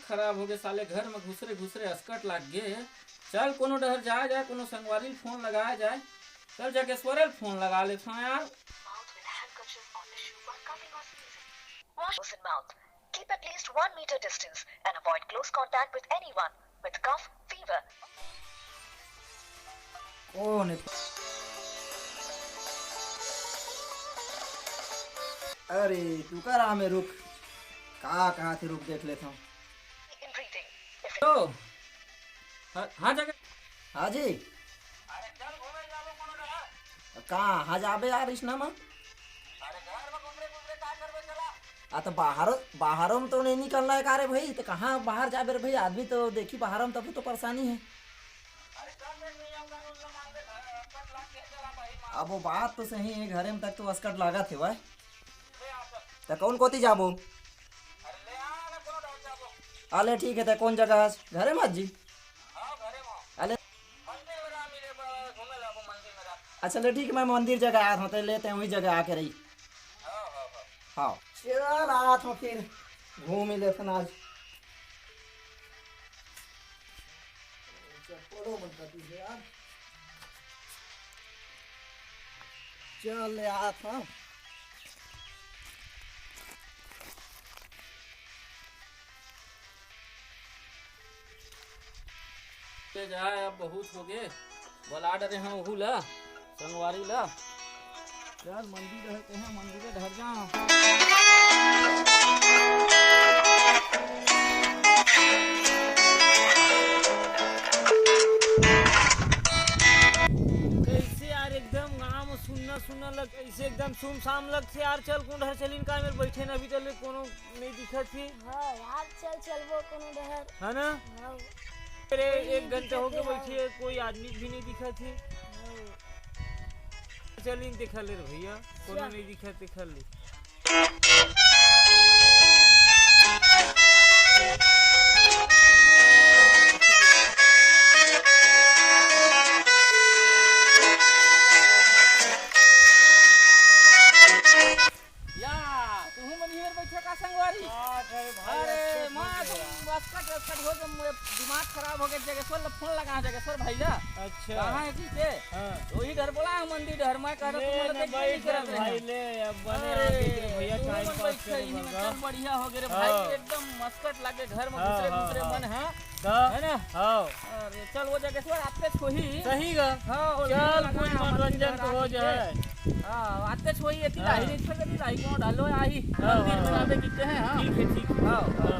खराब हो गए साले, घर में घुसरे घुसरे अस्कट लाग गए। चल कोनो डहर जाया जाए, कोनो संगवारी फोन लगाया जाए। चल जगेश्वरे फोन लगा लेता हूँ यार। Nose and mouth. Keep at least 1 meter distance and avoid close contact with anyone with cough, fever. कौन है? अरे तू कर आ में रुक, कहाँ थे, रुक देख लेता हूँ। In breathing. If तो हाँ जगह हाँ जी, अरे चल घूमे जालो कोनो डहर। कहाँ हाँ जाबे यार इस नाम? अरे घर में घूमरे घूमरे का करबे चला। तो बाहरों में तो नहीं निकलना है कारे भाई, तो कहाँ बाहर जाबे रे भाई, आदमी तो देखी बाहरों में, तब तो परेशानी है। अरे चल देख नियम कानून से मान ले, घर अस्कट लाग के चला भाई। अब वो बात तो सही है, घरे में तक तो अस्कट लागा थे वह, ले आ चल। तो कौन कोती जाबो? अरे ले आ ना कोनो डहर जाबो। अले ठीक है, तो कौन जगह है? घरे मत जी। हाँ घरे में अले मंदिर में रा मिले, घूमे जाबो मंदिर में रा। अच्छा ले ठीक है, मैं मंदिर जगह आया था, तो लेते हैं वही जगह आके रही। हाँ हाँ चल आया था, फिर घूम ही लेते ना आज। चल आया था। ते जाए, अब बहुत हो गए। बोला डरे हैं ओहू ला, संगवारी ला। चल मंदिर रहते हैं, मंदिर ढर जा। कैसे यार एकदम गाँव सुनना सुनना लग, कैसे एकदम सुमसाम लग से यार। चल कौन डहर चलिन का मेरे बैठे न, अभी तक कोनो नहीं दिखत थी। हाँ यार चलबो कोनो डहर। है ना, हाँ अरे 1 घंटा हो गए बैठे, कोई आदमी भी नहीं दिखा थी। चलिन देखा ले रे भैया, कोनो नहीं दिखा, देखा ले। या तू मंदिर बैठे का संगवारी? अरे माँ तुम अस्कट हो गए, मुझे दिमाग खराब हो गया। जगेश्वर ला फोन लगा, जगेश्वर भाई ला। अच्छा कहाँ है किसे? वही डर बोला है मंदिर डर, मैं कह रहा हूँ तुम भाई नहीं करत रहे। भाई ले, अब बने अरे आगे रे भैया, तू टाइम मन पास बैठे, इन्हीं में करेगा। चल बढ़िया हो गए रे भाई, हाँ। एकदम मस्कट लगे, घर में हाँ, घुसरे हाँ, घुसरे हाँ। मन है। हाँ है ना? हाँ अरे चल वो जगेश्वर आते छोही। सही गा। हाँ वो चल लगा कुछ है, मनोरंजन मंदिर तो हो आके जाए। हाँ आते छोही एती हाँ। लाही नहीं छोड़ दी, लाही को डालो आही हाँ, मंदिर हाँ, में हाँ। जाबे किते हैं। हाँ ठीक है ठीक है। हाँ हाँ।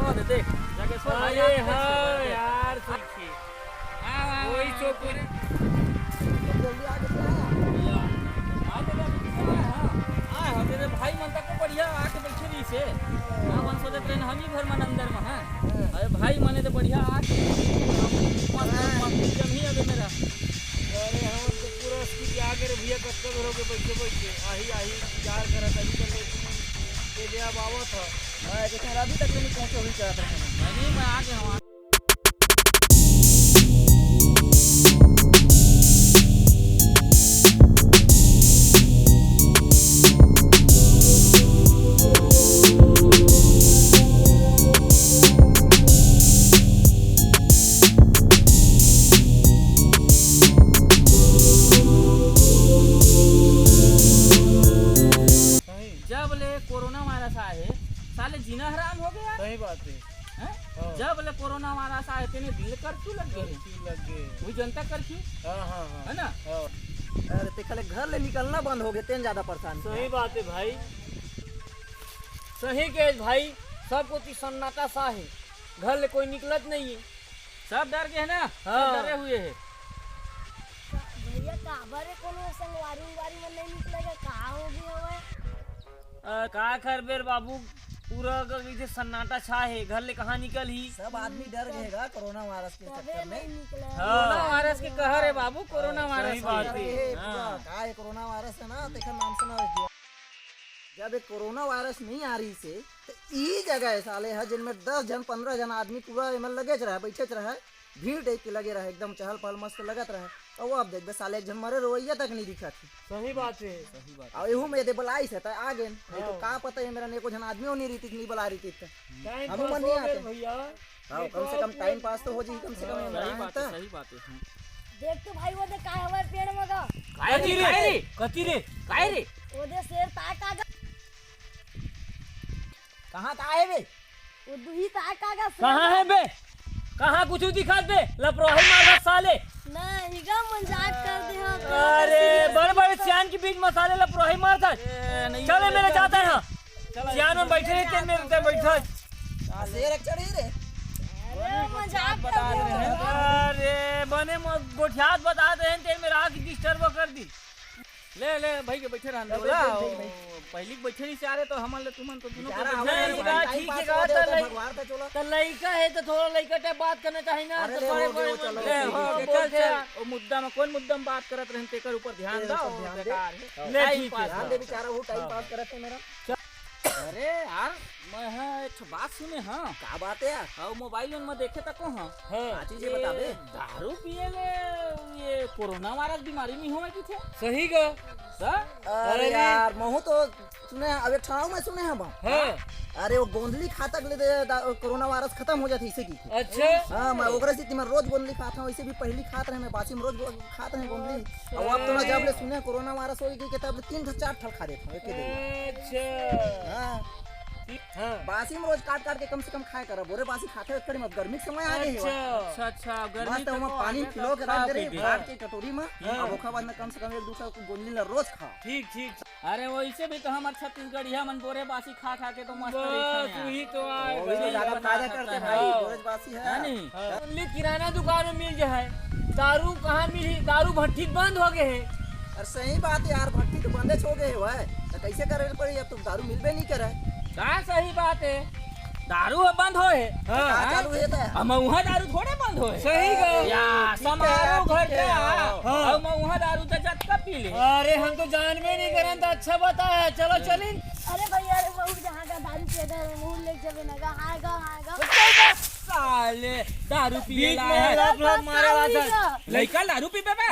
ओ दे देख जगेश्वर भाई अरे आते हाँ छोही। यार, देखिए वही तो पूरे जल्दी आगे से आया। मेरे भाई मन तक को बढ़िया आके बैठे रही से। हाँ मन सोचे ट्रेन हम ही घर मन अंदर में है। अरे भाई मने तो बढ़िया आके जम ही अबे मेरा। अरे हम तो पूरा स्कूल के आगे रे भैया, कब हो के बैठे बैठे आही इंतजार करत, अभी तक ये दे अब आवत है। हाँ जैसे अभी तक नहीं पहुँचे, वही चाहते हैं। नहीं मैं आगे हूँ। सही जब ले कोरोना वायरस आए साले जीना हराम हो गया। सही बात है। हैं? हाँ। जब ले कोरोना वायरस आए तेने दिल कर्फ्यू लग गए, अच्छी लग गए। वही जनता कर्फ्यू हाँ हाँ हाँ है ना। हाँ। अरे ते खाले घर ले निकलना बंद हो गए, तेन ज्यादा परेशान। सही बात है भाई, सही के भाई, सब कुछ सन्नाटा सा है, घर ले कोई निकलत नहीं है। सब डर गए है ना, सब हाँ। डरे हुए है। भैया काबरे कोनो संगवारी उंगवारी में नहीं निकलेगा, कहाँ हो गया हुआ? का कर बेर बाबू, पूरा अगर इधर सन्नाटा छा है, घर ले कहाँ निकल ही। सब आदमी डर गएगा कोरोना वायरस के तबे चक्कर नहीं में। निकला। कोरोना वायरस के कहर है बाबू, कोरोना सही वायरस बात है। है। अरे हाँ। का ये कोरोना वायरस है ना, तेखर नाम से ना, जब एक कोरोना वायरस नहीं आ रही से, तो ई जगह है साले है जिनमें 10 जन 15 जन आदमी पूरा एमन लगे रहा, बैठे रहा, भीड़ टाइप के लगे रहे, एकदम चहल पहल मस्त लगत रहे। और वो अब देख साले एक जन मरे रोइया तक नहीं दिखा थी। सही बात है। और एहू में यदि बुलाई से तो आ गए, नहीं तो का पता है मेरा neko जन आदमी नहीं रही नहीं बुला रही थी। टाइम हम पास मन हो नहीं गए आते भैया। हाँ, कम से कम टाइम पास तो हो जी, कम से कम सही बात है, सही बात है। देख तो भाई वो दे का हवे पेड़ में का कती रे काय रे वो दे शेर ता का कहाँ का है बे? वो दुही ता का कहाँ है बे? कहाँ कुछ दिखा दे लपरोही मार साले। नहीं गा मजाक कर दे हो अरे बड़े बड़े सियान के बीच मसाले लपरोही मारता। चले मेरे जाता है हाँ। सियान में बैठे रहते मेरे पे बैठा। शेर एक चढ़ी रे। अरे मजाक बता कर रहे दे हैं। हो। अरे बने गोठियात बता दे हैं तेरे मेरा आँख डिस्टर्ब कर दी। ले ले भाई के बैठे रहने बोला पहली बैठे नहीं से आ रहे तो हमन ले तुमन तो दोनों बेचारा को हमारे बैठे टाइम ठीक पास है, हो तो जाता है, लई- भगवान का चलो। तो लड़का है तो थोड़ा लड़का टाइप बात करना चाहिए ना। अरे तो ले, बड़े हो गया, बड़े वो चलो। ले ठीक हो है, के चल बोलते हैं। चल। वो मुद्दा में कौन मुद्दा में बात करत रहन तेकर ऊपर ध्यान ले, दो सब ध्यान दे। बेकार है। ले, टाइम ठीक पास है। ध्यान दे बेचारा वो टाइम पास करत है मेरा। अरे यार मैं हाँ एक ठो बात सुने हाँ का बात है यार? और मोबाइल में देखे तक हाँ का चीज है बता बे। दारू पिए ले ये कोरोना वायरस बीमारी में हुआ की थे सही गा। अरे यार महू तो सुने हैं, अब एक ठाव में सुने हैं बा। हाँ अरे वो गोंदली खाता ले दे कोरोना वायरस खत्म हो जाती इसे की। अच्छा हाँ मैं ओकरे से मैं रोज गोंदली खाता हूँ, वैसे भी पहली खात रहे मैं बासी में रोज खाते हैं गोंदली। और अब तो ना जब ले सुने कोरोना वायरस हो गई तब 3-4 ठल खा देता हूँ एक ही दिन। अच्छा हाँ हाँ बासी में रोज काट काट के कम से कम खाया करा, बोरे बासी खाते कड़ी मत, गर्मी के समय आ गई है। अच्छा अच्छा गर्मी मस्त वहाँ पानी पिलो के रख दे रे काट के कटोरी में, और ओखा बाद में कम से कम 1-2 गोंदली ला रोज खा। ठीक ठीक। अरे वैसे भी तो हमारे छत्तीसगढ़िया मन बोरे बासी खा खा के तो मस्त बस रहते हैं वही तो आए वही तो ज्यादा फायदा करते हैं भाई, हाँ। रोज बासी है है। नहीं ओनली किराना दुकान में मिल जाए। दारू कहाँ मिली? दारू भट्टी बंद हो गए है। अरे सही बात है यार, भट्टी तो बंदे हो गए हुआ है तो कैसे करे पड़ी, अब तो दारू मिलबे नहीं करे। का सही बात है दारू अब बंद होए का चालू है तो हम वहाँ दारू थोड़े बंद होए सही गा। या समारोह घर के हाँ। हम वहाँ दारू तो जत्ता पी ले अरे हम तो जानबे नहीं करें तो अच्छा बताया। चलो चलिन। अरे भैया अरे बहू जहाँ का दारू पे दर मुंह ले जबे ना गा हागा साले दारू पिए बीच ला में है लप लप मारे वाला। लड़का दारू पी पे बे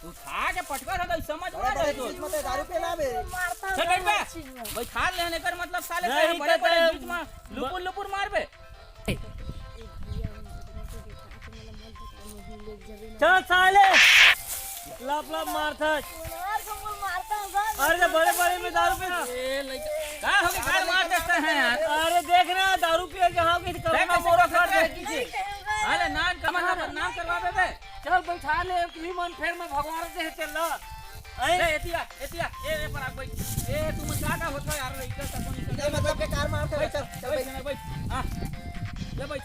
तू खा के पटका था तो समझ में आ रहे तो मत दारू पे लावे। मारता चल बैठ बे हूँ चीज़ में। भाई खा लेने कर मतलब साले नहीं तेरे बड़े तो बड़े तेरे- बीच में लुपुर लुपुर मार बे चल साले लप लप मारता। यार को मैं मारता हूँ गा। अरे बड़े बड़े में दारू पे ए लड़का का हो गया गाल मार देते हैं यार अरे देख ना दारू पिए जहाँ की करोना मोरा काट दे नहीं कहेगा। अरे नाम करवा दे बे चल बैठा ले लीमन फेर में भगवान से चल ए एतिया ए पर आ बैठ ए तुम का होता यार लड़का तक नहीं ये मतलब के कार मारते हैं, चल चल भाई। बैठ हां ले बैठ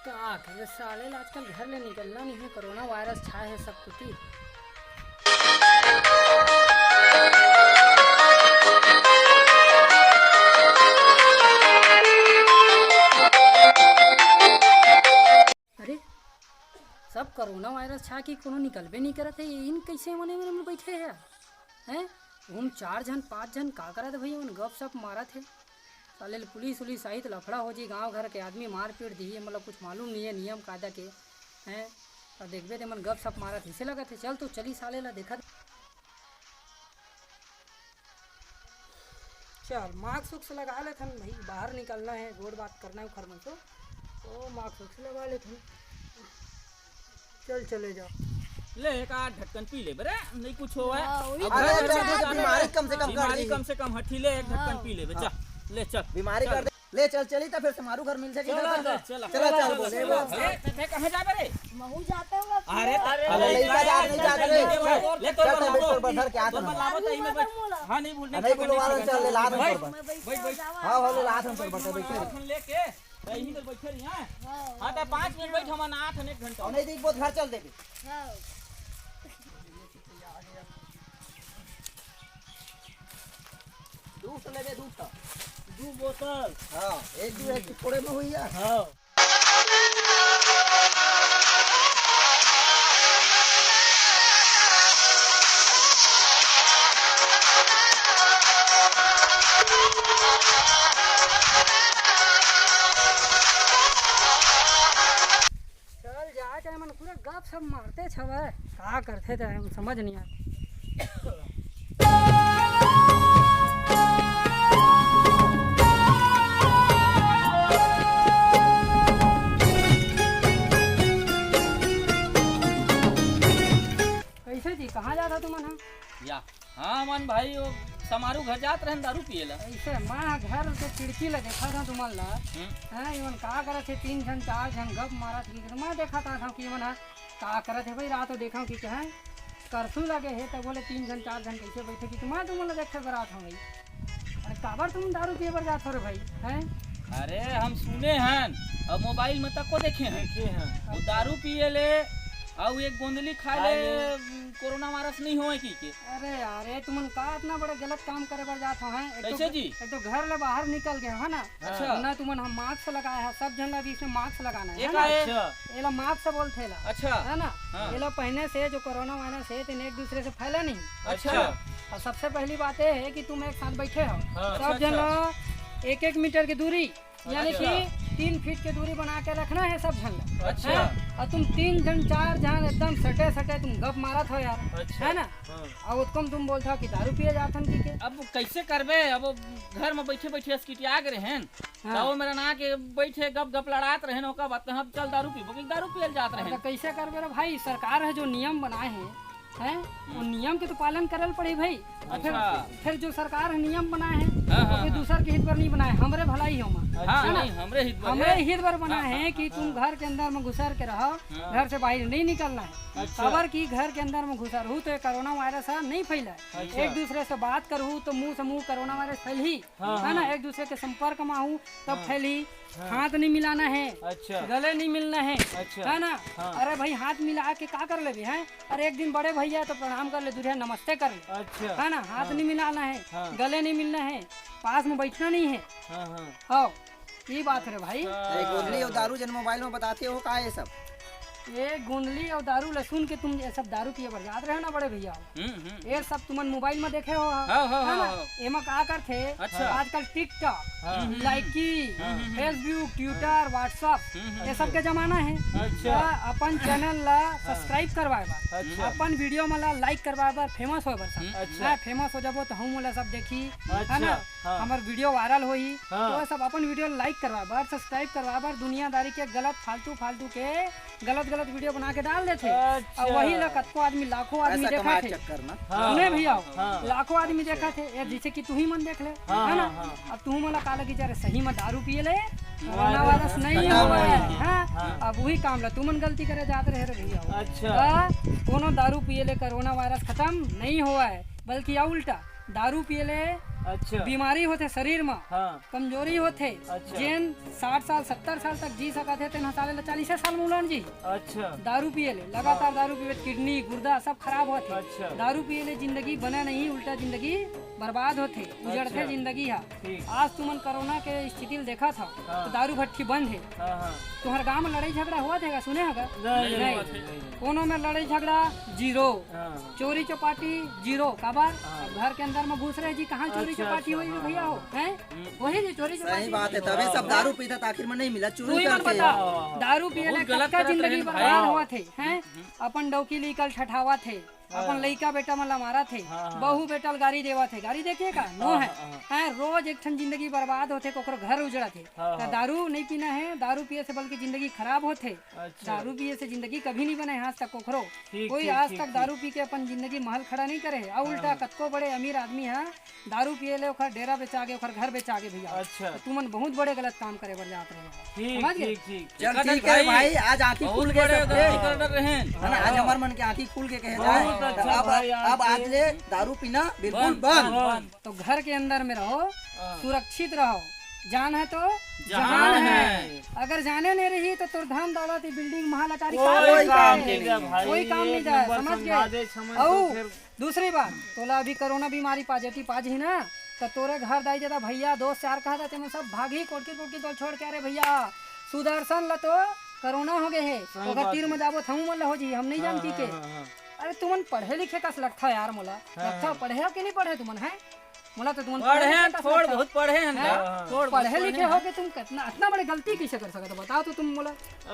का करे साले आजकल घर ले निकलना नहीं है, कोरोना वायरस छाया है सब कुछ ही। अरे सब कोरोना वायरस छा के कोनो निकलबे नहीं करत है, इन कैसे मने में बैठे है हैं? हम 4 जन 5 जन का करत भैया उन गप सप मारत है। साले पुलिस उलिस आई तो लफड़ा हो जी, गांव घर के आदमी मार पीट दिए, मतलब कुछ मालूम नहीं है नियम कायदा के हैं। और देखबे ते मन गप सप मारत इसे लगत है। चल तो चली साले ला देखत चल मास्क उक्स लगा लेते हम भाई, बाहर निकलना है, गोड़ बात करना है खरमन तो मास्क उक्स लगा लेते हम। चल चले जाओ ले का ढक्कन पी ले बरे नहीं कुछ हो है हाँ, वही अब अरे घर में चल, जाना बीमारी है। कम से कम कर बीमारी दी। कम से कम हटी ले एक ढक्कन पी ले बच्चा ले चल बीमारी कर दे ले, चल चली तो फिर से मारू घर मिल जाएगी। चला चल बोले ए कहां जा बे महू जाते होगा। अरे अरे लड़का जा नहीं जाते रे। ले तो चल बैठ पर धर के हाथ तो में लावत आई में बैठ हां नहीं भूलने नहीं बोलो वाला चल ले लात भाई, पर। मैं बैठ, बैठ बैठ। जावा। हां हां ले लात पर बैठ बैठ। फोन लेके यहीं पर बैठे रही हां हां तो 5 मिनट बैठ हम 8 1 घंटा और नहीं देख बहुत घर चल देगी। हाँ। दूध ले दे दूध का। 2 बोतल। हां एक थोड़े में हुई है। हाँ चल सब मारते छवे का करते थे हम समझ नहीं आता। कैसे जी कहाँ जाता तुम हम या हाँ मन भाई वो समारू घर जात रहन दारू पिएला। ऐसे मैं घर से खिड़की ले देखा था तुम्हार ला हैं इवन का करत थे 3 जन 4 जन गप मारा थी मैं देखा था कि इवन का करत है भाई रात देखा कि कहे कर्फ्यू लगे है तो बोले 3 जन 4 जन कैसे बैठे कि मैं तुम देखे बरात हो गई। अरे काबर तुम दारू पिए बर जात हो रे भाई हैं। अरे हम सुने हैं और मोबाइल में तक को देखे हैं वो दारू पिए ले और एक गोंदली खाए ले कोरोना वायरस नहीं होए की के। अरे यार तुम का इतना बड़ा गलत काम करे बर जात हो हैं। कैसे जी? एक तो घर ले बाहर निकल गए है ना। अच्छा। ना तुमन हम मास्क लगाया है सब जन ला बीच में मास्क लगाना है एक ना? आए एला मास्क बोलते ला अच्छा है ना। हाँ। एला पहने से जो कोरोना वायरस है तो एक दूसरे से फैला नहीं। अच्छा। और सबसे पहली बात ये है कि तुम एक साथ बैठे हो हाँ, सब जन 1-1 मीटर की दूरी यानी कि 3 फीट की दूरी बना के रखना है सब जन। अच्छा। हैं? और तुम 3 जन 4 जन एकदम सटे सटे तुम गप मारत हो यार अच्छा। है ना। और उत्तम तुम बोलते हो कि दारू पिए जातन की के। अब कैसे करबे अब वो घर में बैठे बैठे अस्किटिया गए हैं तो मेरा ना के बैठे गप गप लड़ात रहे ओका बात हम चल दारू पीबो कि दारू पियल जात रहे। तो कैसे करबे रे भाई सरकार है जो नियम बनाए हैं वो नियम के तो पालन करल पड़ी भाई। और फिर जो सरकार है नियम बनाए हैं वो दूसर के हित पर नहीं बनाए हमरे भलाई हो हाँ, नहीं, हमरे हित पर बनाए हैं कि तुम घर के अंदर में घुसर के रहो घर से बाहर नहीं निकलना है। खबर की घर के अंदर में घुसर हूँ तो कोरोना वायरस है नहीं फैला है। एक दूसरे से बात करूँ तो मुंह से मुंह कोरोना वायरस फैल ही है ना। एक दूसरे के संपर्क में आऊँ तब फैली। हाथ नहीं मिलाना है अच्छा। गले नहीं मिलना है अच्छा। है ना। अरे भाई हाथ मिला के का कर ले भी हैं। अरे एक दिन बड़े भैया तो प्रणाम कर ले दूसरे नमस्ते कर ले अच्छा। है ना। हाथ नहीं मिलाना है गले नहीं मिलना है पास में बैठना नहीं है। हाँ हाँ हाँ ये बात है भाई। अरे गोदली और दारू जन मोबाइल में बताते हो का ये सब। ये गोंदली और दारू लहसुन के तुम ये सब दारू पिए बर याद रहे ना बड़े भैया। ये सब तुमन मोबाइल में देखे हो है ना। एमा का करथे अच्छा। आजकल टिकटॉक लाइकी फेसबुक ट्विटर व्हाट्सएप ये सब के जमाना है। अच्छा। अपन चैनल ला सब्सक्राइब करवाए बार अच्छा। अपन वीडियो में ला लाइक करवाए बार फेमस होए बर अच्छा। फेमस हो जाबो तो हम वाला सब देखी है अच्छा। ना। हाँ। हमार वीडियो वायरल होई हाँ। तो सब अपन वीडियो लाइक करवाए बार सब्सक्राइब करवाए बार दुनियादारी के गलत फालतू के गलत वीडियो बना के डाल देते। अच्छा। और वही ला कतको आदमी लाखों आदमी ऐसा देखा कमाए थे चक्कर में सुने भैया हाँ। लाखों आदमी देखा थे ये जैसे कि तू ही मन देख ले हाँ, है ना। हाँ। अब तू मला का लगी जा रे सही में दारू पिए ले कोरोना वायरस नहीं हुआ है। अब वही काम ला तू मन गलती करे जाते रहे रे भैया। अच्छा। कोनो दारू पिए ले कोरोना वायरस खत्म नहीं हुआ है बल्कि या उल्टा दारू पिए ले अच्छा। बीमारी होते शरीर में हाँ। कमजोरी होते अच्छा। जेन 60 साल 70 साल तक जी सकते थे तेन साले 40 साल में उलन जी। अच्छा। दारू पिए ले लगातार दारू पिए किडनी गुर्दा सब खराब होते। अच्छा। दारू पिए ले जिंदगी बने नहीं उल्टा जिंदगी बर्बाद होते उजड़ते अच्छा। जिंदगी है। ठीक। आज तुमन कोरोना के स्थिति देखा था तो दारू भट्टी बंद है। हाँ हाँ तुम्हारे गांव में लड़ाई झगड़ा हुआ थे सुने होगा नहीं। कोनो में लड़ाई झगड़ा जीरो हाँ। चोरी चपाटी जीरो काबर घर के अंदर में घुस रहे जी कहाँ चोरी अच्छा, चपाटी हुई अच्छा, भैया हो हैं वही जी चोरी सही चपाटी। बात है तभी सब दारू पीता था आखिर में नहीं मिला तू चोरी ही मन करके। बता दारू पिए बहुत गलत का करत जिंदगी रहेन भाई। बर्बाद हुआ थे हैं। अपन डौकी लेकर ठठावा थे अपन लइका बेटा मला मारा थे बहू बेटल गाड़ी देवा थे गाड़ी देखिए का नो है हैं रोज एक ठन जिंदगी बर्बाद होते कोकरो घर उजड़ा थे। तो दारू नहीं पीना है दारू पिए से बल्कि जिंदगी खराब होते। अच्छा। दारू पिए से जिंदगी कभी नहीं बने आज तक कोकरो ठीक, कोई ठीक, आज ठीक, तक दारू पी के अपन जिंदगी महल खड़ा नहीं करे। और उल्टा कतको बड़े अमीर आदमी है दारू पिए ले ओखर डेरा बेचा के ओखर घर बेचा के भैया। अच्छा। तो तुमन बहुत बड़े गलत काम करे बर जात रहे हो। ठीक समझ गए? ठीक ठीक। चल ठीक है भाई आज आँखी बहुत खुल गए बड़े सबके। गलती कर रहे हैं। है ना आज हमारे मन की आँखी खुल के कहे बहुत जाए अच्छा भाई, अब आज ले दारू पीना बिल्कुल बंद। तो घर के अंदर में रहो सुरक्षित रहो जान है तो जहान है। अगर जाने नहीं रही तो तुर धन दौलत बिल्डिंग महल अटारी कोई काम नहीं नहीं भाई। कोई काम नहीं एक जाए नंबर समझ समझा गए। दे, समझ औ तो फिर- दूसरी बात तोला अभी कोरोना बीमारी पाजिटिव पाज ही ना तो तोरे घर दाई जाता भैया दोस्त चार कहा था सब भागी कोटकी तो छोड़ के अरे भैया सुदर्शन ला तो कोरोना हो गए है अगर तीर में जाबो थमू मन हो जी हम नहीं जानती के। अरे तुमन पढ़े लिखे का लगता यार मोला लगता पढ़े हो कि नहीं पढ़े तुमन है मोला तो तुम पढ़े हैं, थोड़ बहुत पढ़े हैं ना, थोड़ बहुत पढ़े लिखे हो के तुम कितना इतना बड़े गलती कैसे कर सकते हो? बताओ तो तुम मोला।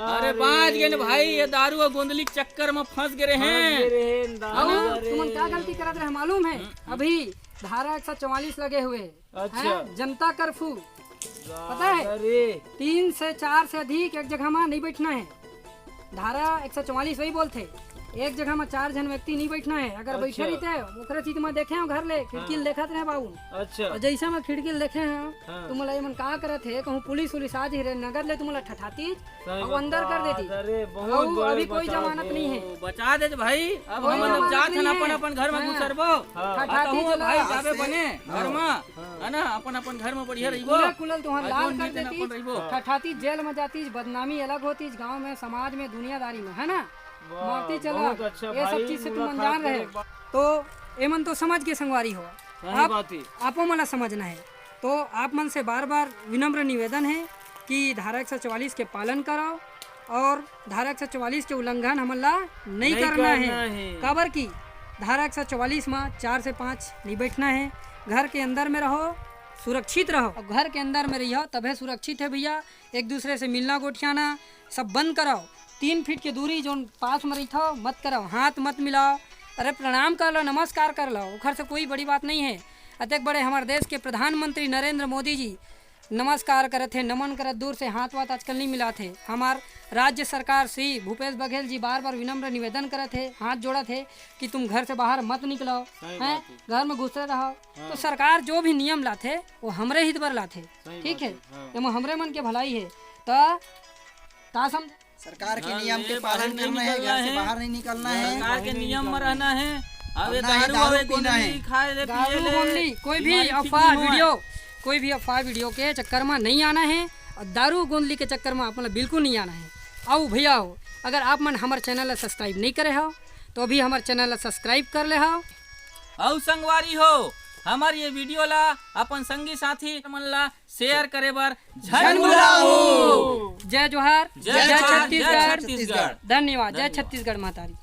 अरे बाज गए ना भाई, ये दारू और गोंदली के चक्कर में फंस गए हैं। तुम क्या गलती करत रहे मालूम है? अभी धारा 144 लगे हुए हैं, जनता कर्फ्यू, पता है? अरे 3 से 4 से अधिक एक जगह में नहीं बैठना है। धारा 144 वही बोलते, एक जगह में 4 जन व्यक्ति नहीं बैठना है। अगर बैठे रहते ओकरे चीज में देखे हो घर ले खिड़की देखत रहे बाबू। अच्छा और जैसा मैं खिड़की देखे हैं तुम मन का करत है, कहूँ पुलिस उलिस आज ही रे नगर ले तुम ठठाती और अंदर कर देती। अरे बहुत और अभी कोई जमानत नहीं है। बचा दे भाई, अब हम लोग जात हैं अपन अपन घर में घुसरबो। ठठाती भाई जाबे बने घर में, है ना, अपन अपन घर में बढ़िया रहिबो। कुलल तुम्हारा लाल कर देती, ठठाती जेल में जाती, बदनामी अलग होती गांव में, समाज में, दुनियादारी में, है ना, मारती चला। ये सब चीज से तुम अनजान रहे तो एमन तो समझ के संगवारी हो। आपो मला समझना है तो आप मन से बार बार विनम्र निवेदन है कि धारा 144 के पालन कराओ और धारा 144 के उल्लंघन हमला नहीं करना है। काबर की धारा 144 में 4 से 5 नहीं बैठना है। घर के अंदर में रहो, सुरक्षित रहो। और घर के अंदर में रहियो तभी सुरक्षित है भैया। एक दूसरे से मिलना गोठियाना सब बंद कराओ। 3 फीट की दूरी जो पास में रही था मत कराओ, हाथ मत मिलाओ। अरे प्रणाम कर लो, नमस्कार कर लो, उखर से कोई बड़ी बात नहीं है। अत्यक बड़े हमारे देश के प्रधानमंत्री नरेंद्र मोदी जी नमस्कार करे थे, नमन करत, दूर से हाथ वाथ आजकल नहीं मिला थे। हमार राज्य सरकार श्री भूपेश बघेल जी बार बार विनम्र निवेदन करे थे, हाथ जोड़ा थे कि तुम घर से बाहर मत निकलो, हैं, घर में घुसे रहो। तो सरकार जो भी नियम लाते वो हमरे हित पर लाते, ठीक है, एम हमरे मन के भलाई है। तो का समझ सरकार के नियम के पालन करना है, घर से बाहर नहीं निकलना है, सरकार के नियम में रहना है। अब ये दारू दारू पीना है। गोंदली खाए ले, पिए ले, गोंदली कोई भी बीमारी ठीक अफवाह नहीं हुआ। वीडियो, कोई भी अफवाह वीडियो के चक्कर में नहीं आना है और दारू गोंदली के चक्कर में अपना बिल्कुल नहीं आना है। आओ भैया हो, अगर आप मन हमारे चैनल ला सब्सक्राइब नहीं करे हो तो अभी हमारे चैनल ला सब्सक्राइब कर ले हो। औ संगवारी हो, हमार ये वीडियो ला अपन संगी साथी मन ला शेयर करे बर झन भुलाओ। जय जोहार, जय छत्तीसगढ़, छत्तीसगढ़। धन्यवाद। जय छत्तीसगढ़ मातारी।